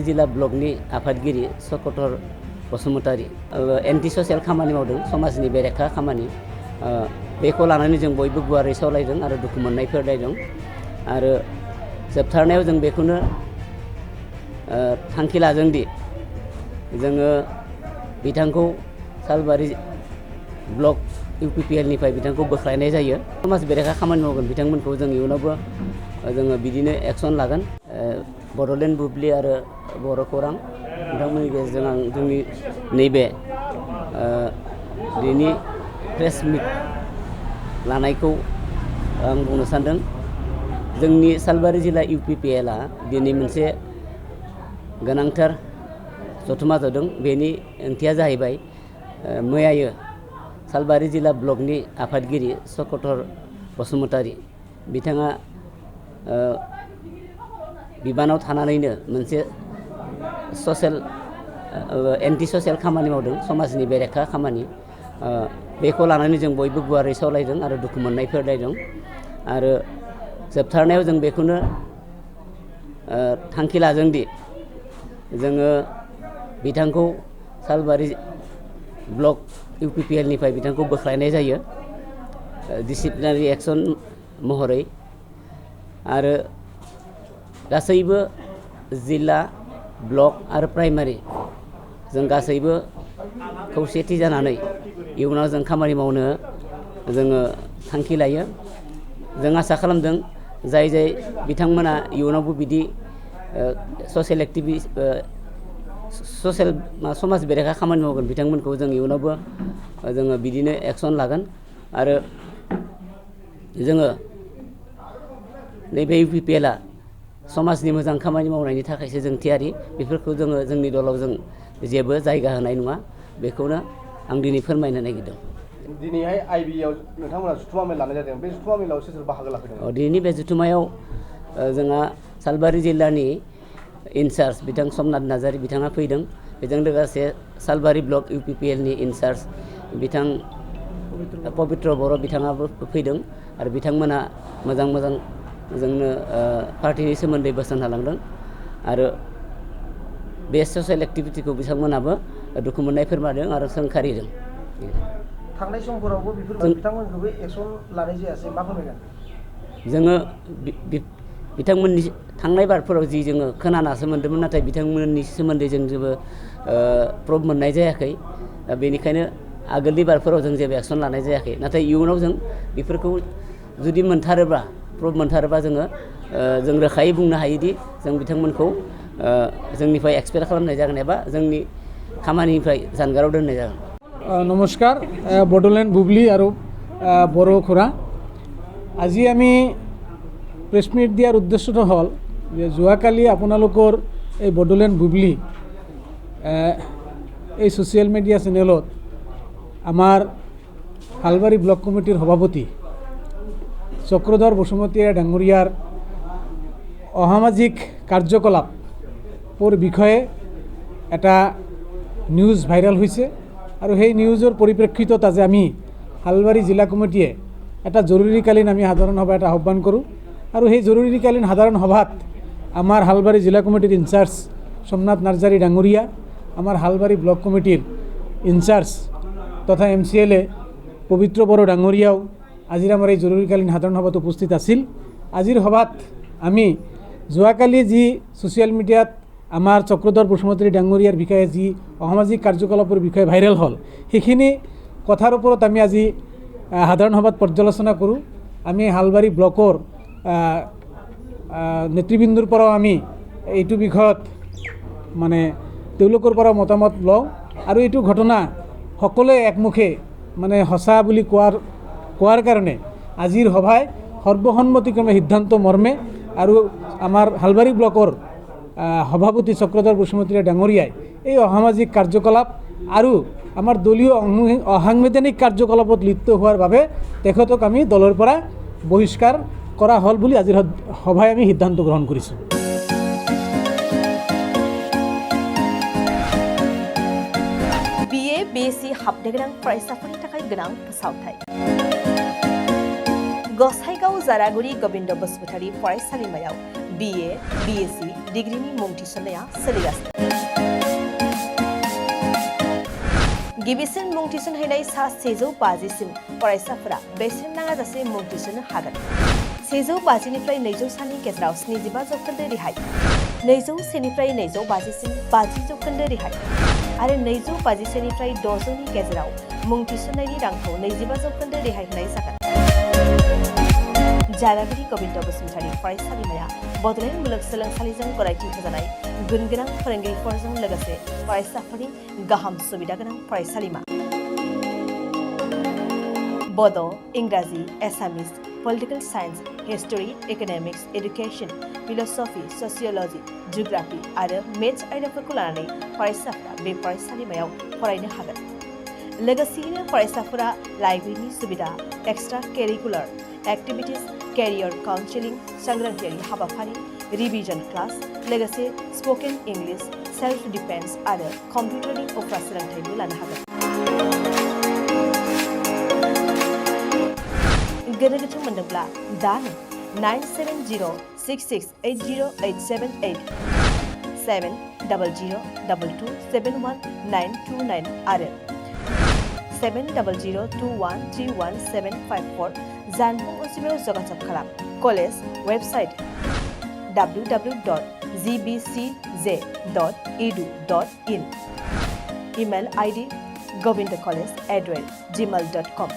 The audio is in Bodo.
जिल्ला ब्लकनि आफादगिरि सकटर बसुमतारी एन्टि ससियेल खामानि मावदों समाजनि बेरेखा खामानि बेखौ लानानै जों बयबो गुवारै सावरायदों आरो दुखु मोननाय फोरमायदों आरो जोबथारनायाव जों बेखौनो थांखि लादोंदि जोङो बिथांखौ सालबारि ब्लक UPPL निफ्राय बिथांखौ बोख्लायनाय जायो समाज बेरेखा खामानि मावगोन बिथांमोनखौ जों इयुनावबो जोङो बिदिनो एक्सन लागोन बड'लेण्ड बुब्लि आरो बर' खौरां बिथांमोननि गेजेरजों आं जोंनि नैबे बेनि प्रेस मिट लानायखौ आं बुंनो सानदों जोंनि सालबारि जिल्ला UPPL आ दिनै मोनसे गोनांथार जथुमा जादों बेनि ओंथिया जाहैबाय मैयायो सालबारि जिल्ला ब्लकनि आफादगिरि सकटर बसुमतारी बिथाङा बिबानाव थानानैनो मोनसे ससियेल एन्टि ससियेल खामानि मावदों समाजनि बेरेखा खामानि बेखौ लानानै जों बयबो गुवारै सावरायदों आरो दुखु मोननाय फोरमायदों आरो जोबथारनायाव जों बेखौनो थांखि लादोंदि जोङो बिथांखौ सालबारि ब्लक UPPL निफ्राय बिथांखौ बोख्लायनाय जायो डिसिप्लिनारि एक्सन महरै आरो गासैबो जिल्ला ब्लक आरो प्राइमारि जों गासैबो खौसेथि जानानै इयुनाव जों खामानि मावनो जोङो थांखि लायो जों आसा खालामदों जाय बिथांमोना इयुनावबो बिदि ससियेल एक्टिभिस्ट ससियेल समाज बेरेखा खामानि मावगोन बिथांमोनखौ जों इयुनावबो जोङो बिदिनो एक्सन लागोन आरो जोङो नैबे UPPL आ समाजनि मोजां खामानि मावनायनि थाखायसो जों थियारि बेफोरखौ जोङो जोंनि दलाव जों जेबो जायगा होनाय नङा बेखौनो आं दिनै फोरमायनो नागिरदों दिनैहाय IB आव नोंथांमोना जुथुमा मेल लानाय जादों बे जुथुमा मेलाव सोर सोर बाहागो लाफैदों दिनैनि बे जुथुमायाव जोंहा सालबारि जिल्लानि इनचार्ज बिथां समनाथ नार्जारी बिथाङा फैदों बेजों लोगोसे सालबारि ब्लक UPPL नि इनचार्ज बिथां पबित्र बर' बिथाङाबो फैदों आरो बिथांमोना मोजां जोंनो पार्टिनि सोमोन्दै बोसोन होलांदों आरो बे ससियेल एक्टिभिटिखौ बिथांमोनाबो दुखु मोननाय फोरमायदों आरो सोंखारिदों थांनाय समफोरावबो बेफोर बिथांमोनखौबो एक्सन लानाय जायासै मा फोरमायगोन जोङो बिथांमोननि थांनाय बारफोराव जि जोङो खोनानासो मोन्दोंमोन नाथाय बिथांमोननि सोमोन्दै जों जेबो प्रुफ मोननाय जायाखै बेनिखायनो आगोलनि बारफोराव जों जेबो एक्सन लानाय जायाखै नाथाय इयुनाव जों बेफोरखौ जुदि मोनथारोबा प्रुफ मोनथारोबा जों रोखायै बुंनो हायोदि जों बिथांमोनखौ जोंनिफ्राय एक्सपेल खालामनाय जागोन एबा जोंनि खामानिनिफ्राय जानगाराव दोननाय जागोन नमस्कार बड'लेण्ड बुब्लि और बर' खौरां আজি আমি প্ৰেছ মিট দিয়াৰ উদ্দেশ্যটো হ'ল যে যোৱাকালি আপোনালোকৰ এই বডোলেণ্ড বুবলি এই ছ'চিয়েল মিডিয়া চেনেলত আমাৰ হালবাৰী ব্লক কমিটিৰ সভাপতি চক্ৰধৰ বসুমতীয়া ডাঙৰীয়াৰ অসামাজিক কাৰ্যকলাপৰ বিষয়ে এটা নিউজ ভাইৰেল হৈছে আৰু সেই নিউজৰ পৰিপ্ৰেক্ষিতত আজি আমি হালবাৰী জিলা কমিটিয়ে এটা জৰুৰীকালীন আমি সাধাৰণ সভা এটা আহ্বান কৰোঁ আৰু সেই জৰুৰীকালীন সাধাৰণ সভাত আমাৰ হালবাৰী জিলা কমিটিৰ ইনচাৰ্জ সমনাথ নাৰ্জাৰী ডাঙৰীয়া আমাৰ হালবাৰী ব্লক কমিটিৰ ইনচাৰ্জ তথা MCLA পবিত্ৰ বড়ো ডাঙৰীয়াও আজিৰ আমাৰ এই জৰুৰীকালীন সাধাৰণ সভাত উপস্থিত আছিল আজিৰ সভাত আমি যোৱাকালি যি ছ'চিয়েল মিডিয়াত আমাৰ চক্ৰধৰ বসুমতাৰী ডাঙৰীয়াৰ বিষয়ে যি অসামাজিক কাৰ্যকলাপৰ বিষয়ে ভাইৰেল হ'ল সেইখিনি কথাৰ ওপৰত আমি আজি সাধাৰণ সভাত পৰ্যালোচনা কৰোঁ আমি হালবাৰী ব্লকৰ নেতৃবৃন্দৰ পৰাও আমি এইটো বিষয়ত মানে তেওঁলোকৰ পৰা মতামত লওঁ আৰু এইটো ঘটনা সকলোৱে একমুখে মানে সঁচা বুলি কোৱাৰ কাৰণে আজিৰ সভাই সৰ্বসন্মতিক্ৰমে সিদ্ধান্ত মৰ্মে আৰু আমাৰ হালবাৰী ব্লকৰ সভাপতি চক্ৰধৰ বসুমতীয়া ডাঙৰীয়াই এই অসামাজিক কাৰ্যকলাপ আৰু আমাৰ দলীয় অসাংবিধানিক কাৰ্যকলাপত লিপ্ত হোৱাৰ বাবে তেখেতক আমি দলৰ পৰা বহিষ্কাৰ কৰা হ'ল বুলি আজিৰ সভাই আমি সিদ্ধান্ত গ্ৰহণ কৰিছোঁ BA BSc हाबनो फरायसाफोरनि थाखाय गोनां फोसावथाय गसाइगाव जारागुरि गोविंद बसुमतारी फरायसालिमायाव BA BSc डिग्रीनि मुं थिसननाया सोलिगासिनो। गिबिसिन मुं थिसनहैनाय सा 150सिम फरायसाफोरा बेसेन नाङाजासे मुं थिसननो हागोन। 150निफ्राय 200 सानि गेजेराव 75% रेहाय, 201निफ्राय 250सिम 50% रेहाय आरो 251निफ्राय 600नि गेजेराव मुं थिसननायनि रांखौ 25% रेहाय होनाय जागोन। जारागुरि गोविन्द बसुमतारी फरायसालिमाया बड'लेण्ड मुलुगसोलोंसालिजों गनायथि होजानाय गुनगोनां फोरोंगिरिफोरजों लोगोसे फरायसाफोरनि गाहाम सुबिदा गोनां फरायसालिमा। बड', इंराजि, Assamese, political science, history, economics, education, philosophy, sociology, geography आरो मेथ्स आयदाफोरखौ लानानै फरायसाफोरा बे फरायसालिमायाव फरायनो हागोन। लोगोसेयैनो फरायसाफोरा लाइब्रेरिनि सुबिदा, extra curricular activities, career counselling, सांग्रांथियारि हाबाफारि, रिविजन क्लास, लोगोसे स्पोकेन इंग्लिश, सेल्फ डिफेन्स आरो कम्पिउटारनि उफ्रा सोलोंथाइबो लानो हागोन। गोनो गोथो मोनदोंब्ला दानो 9706680878 700227129 आरो 7002131754 जानबुं अनजिमायाव जगाजग खालाम। College website www.gbcj.edu.in email ID govindcollege@gmail.com